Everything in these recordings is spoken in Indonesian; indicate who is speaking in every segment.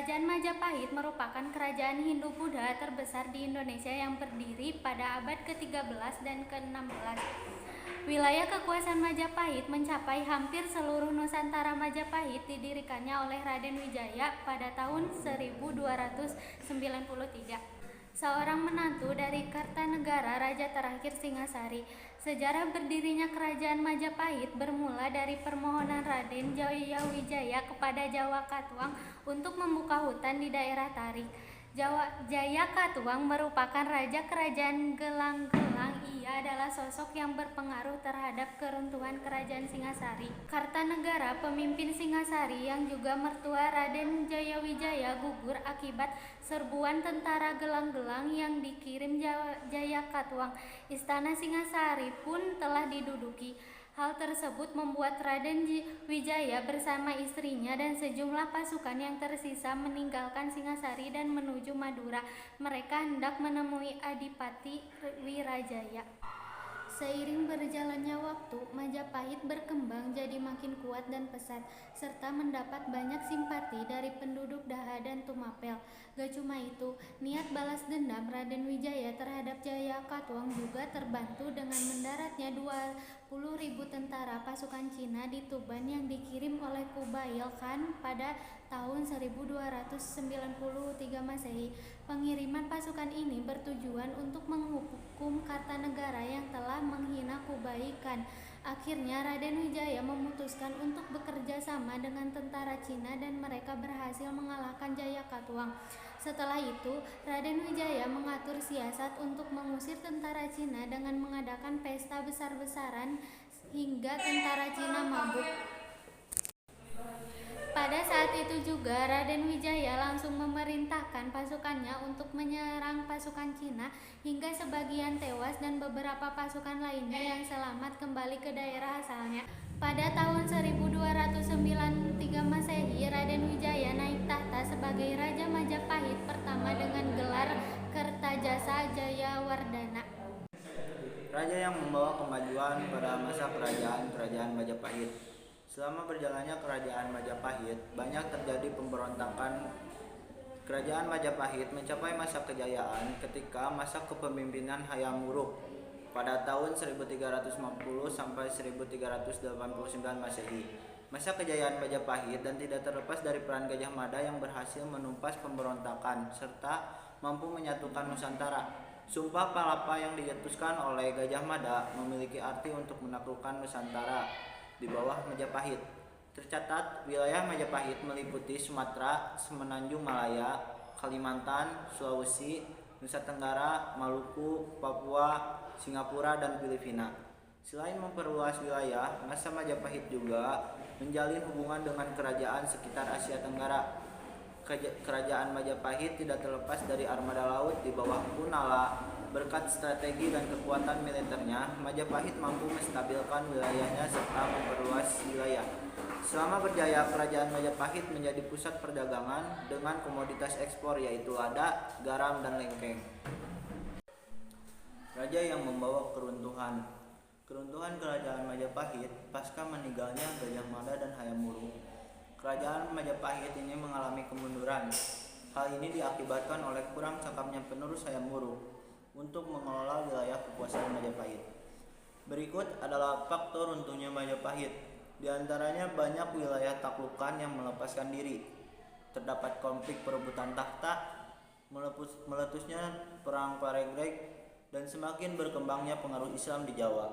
Speaker 1: Kerajaan Majapahit merupakan kerajaan Hindu-Buddha terbesar di Indonesia yang berdiri pada abad ke-13 dan ke-16. Wilayah kekuasaan Majapahit mencapai hampir seluruh Nusantara. Majapahit didirikannya oleh Raden Wijaya pada tahun 1293. Seorang menantu dari Kartanegara, raja terakhir Singasari. Sejarah berdirinya kerajaan Majapahit bermula dari permohonan Raden Jayawijaya kepada Jawa Katuang untuk membuka hutan di daerah Tarik. Jaya Katuang merupakan raja kerajaan Gelang-Gelang. Ia adalah sosok yang berpengaruh terhadap keruntuhan kerajaan Singasari. Kartanegara, pemimpin Singasari yang juga mertua Raden Jayawijaya, gugur akibat serbuan tentara Gelang-Gelang yang dikirim Jaya Katuang. Istana Singasari pun telah diduduki. Hal tersebut membuat Raden Wijaya bersama istrinya dan sejumlah pasukan yang tersisa meninggalkan Singasari dan menuju Madura. Mereka hendak menemui Adipati Wirajaya. Seiring berjalannya waktu, Majapahit berkembang jadi makin kuat dan pesat, serta mendapat banyak simpati dari penduduk Daha dan Tumapel. Gak cuma itu, niat balas dendam Raden Wijaya terhadap Jaya Katuang juga terbantu dengan mendaratnya 20.000 tentara pasukan Cina di Tuban yang dikirim oleh Kubail Khan pada tahun 1293 Masehi. Pengiriman pasukan ini bertujuan untuk menghukum Kartanegara yang telah menghina Kubail Khan. Akhirnya Raden Wijaya memutuskan untuk bekerja sama dengan tentara Cina dan mereka berhasil mengalahkan Jaya Katuang. Setelah itu, Raden Wijaya mengatur siasat untuk mengusir tentara Cina dengan mengadakan pesta besar-besaran hingga tentara Cina mabuk. Pada saat itu juga Raden Wijaya langsung memerintahkan pasukannya untuk menyerang pasukan Cina hingga sebagian tewas dan beberapa pasukan lainnya yang selamat kembali ke daerah asalnya. Pada tahun 1293 Masehi, Raden Wijaya naik tahta sebagai Raja Majapahit pertama dengan gelar Kertajasa Jayawardhana.
Speaker 2: Raja yang membawa kemajuan pada masa kerajaan Majapahit. Selama berjalannya kerajaan Majapahit, banyak terjadi pemberontakan. Kerajaan Majapahit mencapai masa kejayaan ketika masa kepemimpinan Hayam Wuruk pada tahun 1350 sampai 1389 Masehi. Masa kejayaan Majapahit dan tidak terlepas dari peran Gajah Mada yang berhasil menumpas pemberontakan serta mampu menyatukan Nusantara. Sumpah Palapa yang dicetuskan oleh Gajah Mada memiliki arti untuk menaklukkan Nusantara di bawah Majapahit. Tercatat, wilayah Majapahit meliputi Sumatera, Semenanjung Malaya, Kalimantan, Sulawesi, Nusa Tenggara, Maluku, Papua, Singapura, dan Filipina. Selain memperluas wilayah, masa Majapahit juga menjalin hubungan dengan kerajaan sekitar Asia Tenggara. Kerajaan Majapahit tidak terlepas dari armada laut di bawah Kunala. Berkat strategi dan kekuatan militernya, Majapahit mampu menstabilkan wilayahnya serta memperluas wilayah. Selama berjaya, kerajaan Majapahit menjadi pusat perdagangan dengan komoditas ekspor yaitu lada, garam, dan lengkeng. Raja yang membawa keruntuhan. Keruntuhan kerajaan Majapahit pasca meninggalnya Gajah Mada dan Hayam Wuruk. Kerajaan Majapahit ini mengalami kemunduran. Hal ini diakibatkan oleh kurang cakapnya penerus Hayam Wuruk untuk mengelola wilayah kekuasaan Majapahit. Berikut adalah faktor runtuhnya Majapahit. Di antaranya banyak wilayah taklukan yang melepaskan diri. Terdapat konflik perebutan takhta, meletusnya perang Paregreg, dan semakin berkembangnya pengaruh Islam di Jawa.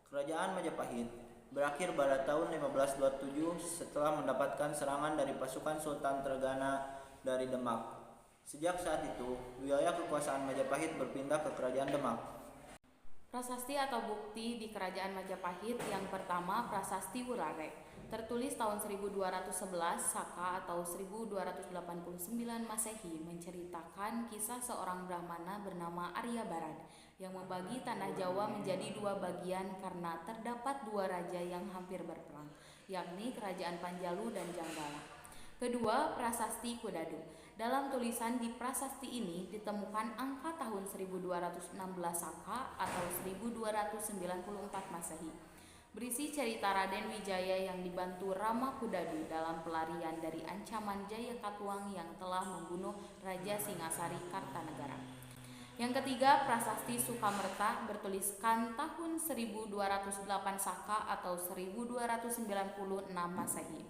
Speaker 2: Kerajaan Majapahit berakhir pada tahun 1527 setelah mendapatkan serangan dari pasukan Sultan Trenggana dari Demak. Sejak saat itu, wilayah kekuasaan Majapahit berpindah ke Kerajaan Demak.
Speaker 3: Prasasti atau bukti di Kerajaan Majapahit. Yang pertama, Prasasti Wurare, tertulis tahun 1211 Saka atau 1289 Masehi, menceritakan kisah seorang Brahmana bernama Arya Baran yang membagi tanah Jawa menjadi dua bagian karena terdapat dua raja yang hampir berperang, yakni Kerajaan Panjalu dan Janggala. Kedua, Prasasti Kudadu. Dalam tulisan di prasasti ini ditemukan angka tahun 1216 Saka atau 1294 Masehi. berisi cerita Raden Wijaya yang dibantu Rama Kudadu dalam pelarian dari ancaman Jaya Katuang yang telah membunuh Raja Singasari Kartanegara. Yang ketiga, Prasasti Sukamerta bertuliskan tahun 1208 Saka atau 1296 Masehi.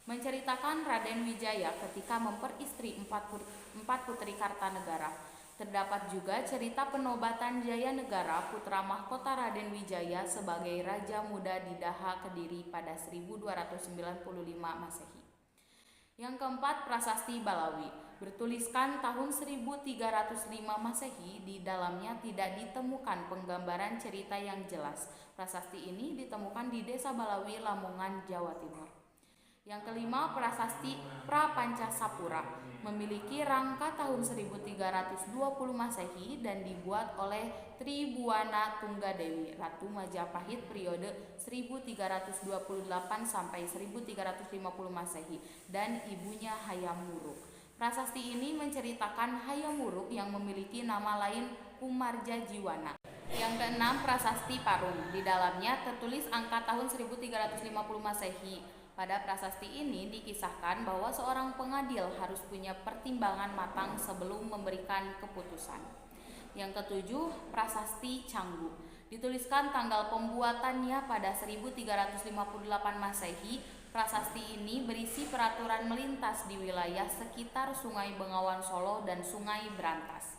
Speaker 3: Menceritakan Raden Wijaya ketika memperistri empat putri Kartanegara. Terdapat juga cerita penobatan Jaya Negara putra mahkota Raden Wijaya sebagai Raja Muda di Daha Kediri pada 1295 Masehi. Yang keempat, Prasasti Balawi bertuliskan tahun 1305 Masehi. Di dalamnya tidak ditemukan penggambaran cerita yang jelas. Prasasti ini ditemukan di Desa Balawi, Lamongan, Jawa Timur. Yang kelima, Prasasti Prapancasapura memiliki rangka tahun 1320 Masehi dan dibuat oleh Tribuana Tunggadewi, Ratu Majapahit periode 1328 sampai 1350 Masehi dan ibunya Hayam Wuruk. Prasasti ini menceritakan Hayam Wuruk yang memiliki nama lain Kumarja Jiwana. Yang keenam, Prasasti Parung. Di dalamnya tertulis angka tahun 1350 Masehi. Pada prasasti ini dikisahkan bahwa seorang pengadil harus punya pertimbangan matang sebelum memberikan keputusan. Yang ketujuh, Prasasti Canggu. Dituliskan tanggal pembuatannya pada 1358 Masehi. Prasasti ini berisi peraturan melintas di wilayah sekitar Sungai Bengawan Solo dan Sungai Berantas.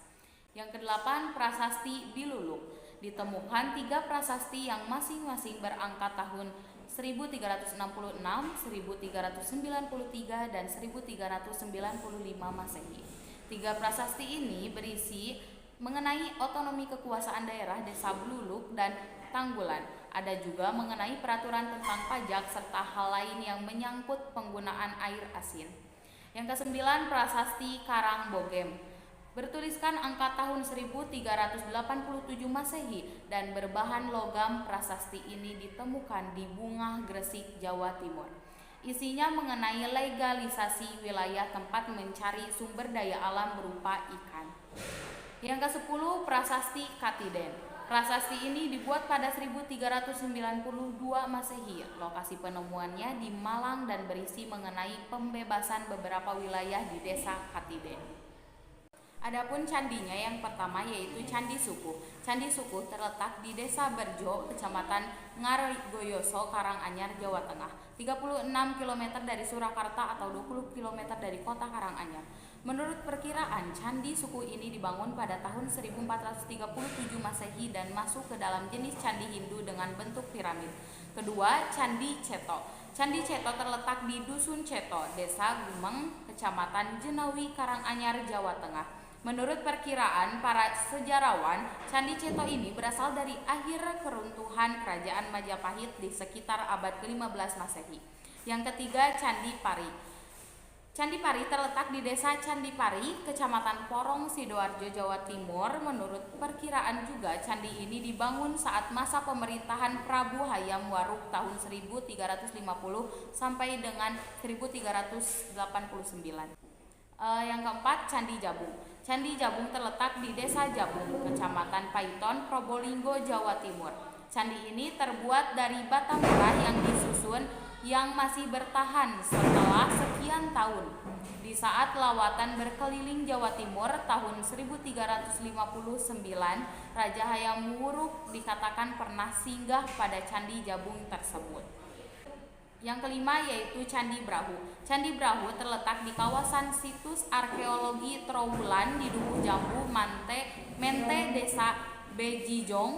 Speaker 3: Yang kedelapan, Prasasti Biluluk. Ditemukan 3 prasasti yang masing-masing berangka tahun 1366, 1393, dan 1395 Masehi. 3 prasasti ini berisi mengenai otonomi kekuasaan daerah Desa Bluluk dan Tanggulan. Ada juga mengenai peraturan tentang pajak serta hal lain yang menyangkut penggunaan air asin. Yang kesembilan, Prasasti Karangbogem. Bertuliskan angka tahun 1387 Masehi dan berbahan logam. Prasasti ini ditemukan di Bungah, Gresik, Jawa Timur. Isinya mengenai legalisasi wilayah tempat mencari sumber daya alam berupa ikan. Yang ke-10, Prasasti Katiden. Prasasti ini dibuat pada 1392 Masehi. Lokasi penemuannya di Malang dan berisi mengenai pembebasan beberapa wilayah di desa Katiden. Adapun candinya yang pertama yaitu Candi Sukuh. Candi Sukuh terletak di Desa Berjo, Kecamatan Ngargoyoso, Karanganyar, Jawa Tengah, 36 km dari Surakarta atau 20 km dari kota Karanganyar. Menurut perkiraan, Candi Sukuh ini dibangun pada tahun 1437 Masehi dan masuk ke dalam jenis candi Hindu dengan bentuk piramid. Kedua, Candi Ceto. Candi Ceto terletak di Dusun Ceto, Desa Gumeng, Kecamatan Jenawi, Karanganyar, Jawa Tengah. Menurut perkiraan para sejarawan, Candi Ceto ini berasal dari akhir keruntuhan Kerajaan Majapahit di sekitar abad ke-15 Masehi. Yang ketiga, Candi Pari. Candi Pari terletak di Desa Candi Pari, Kecamatan Porong, Sidoarjo, Jawa Timur. Menurut perkiraan juga, candi ini dibangun saat masa pemerintahan Prabu Hayam Wuruk tahun 1350 sampai dengan 1389. Yang keempat, Candi Jabung. Candi Jabung terletak di Desa Jabung, Kecamatan Paiton, Probolinggo, Jawa Timur. Candi ini terbuat dari bata merah yang disusun yang masih bertahan setelah sekian tahun. Di saat lawatan berkeliling Jawa Timur tahun 1359, Raja Hayam Wuruk dikatakan pernah singgah pada Candi Jabung tersebut. Yang kelima yaitu Candi Brahu. Candi Brahu terletak di kawasan situs arkeologi Trowulan di Dukuh Jambu, Mente, Desa Bejijong,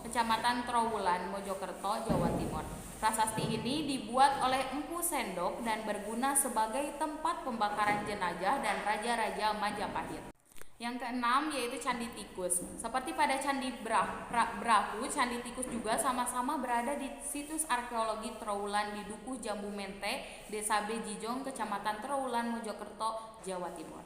Speaker 3: Kecamatan Trowulan, Mojokerto, Jawa Timur. Prasasti ini dibuat oleh Empu Sendok dan berguna sebagai tempat pembakaran jenazah dan raja-raja Majapahit. Yang keenam yaitu Candi Tikus. Seperti pada Candi Brahu, Candi Tikus juga sama-sama berada di situs arkeologi Trowulan di Dukuh Jambu Mente, Desa Bejijong, Kecamatan Trowulan, Mojokerto, Jawa Timur.